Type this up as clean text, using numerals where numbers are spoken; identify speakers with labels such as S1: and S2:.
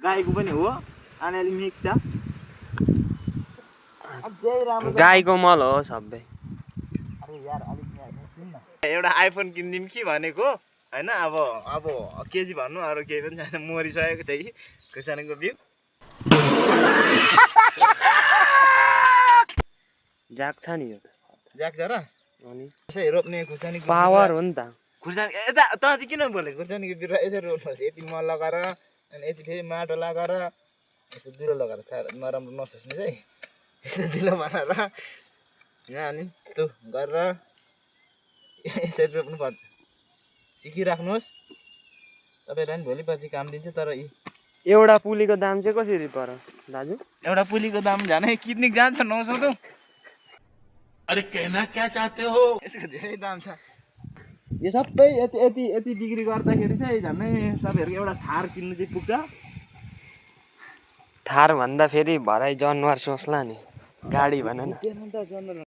S1: गाईको पनि हो अनि अलि मिक्स छ अझै राम्रो
S2: गाईको मल हो सबै
S1: अरे यार अलि एउटा आइफोन किनिदिउँ कि भनेको हैन अब केजी भन्नु अरू केही पनि छैन मरिसकेको छ कि खुर्सानीको बिउ
S2: जाग्छ नि यो
S1: जाग्छ र
S2: अनि
S1: यसै रोप्ने खुर्सानीको
S2: पावर हो नि त
S1: खुर्सानी यता त चाहिँ किन बोलेको खुर्सानीको बिरुवा यसरी रोप्नुपर्छ यति मल लगाएर अनि यति फेरि माटो लगाएर यस्तो दिलो लगाएर नराम्रो नसोच्ने चाहिँ यस्तो दिलो बनाएर यहाँ अनि त्यो गरेर यसरी रोप्नुपर्छ सिकिराख्नुहोस् तपाईँलाई पनि भोलि पछि काम दिन्छ तर
S2: एउटा पुलीको दाम चाहिँ कसरी पर्यो दाजु
S1: एउटा पुलीको दाम झनै किन्ने जान्छ 900
S3: अरे कहना क्या चाहते हो
S1: यसको धेरै दाम छ यो सबै यति यति यति बिक्री गर्दाखेरि चाहिँ झनै तपाईँहरूको एउटा थार किन्नु चाहिँ पुग्छ
S2: थार भन्दा फेरि भराइ जनावर सोच्ला नि गाडी भन न
S1: के भन्छ जनरल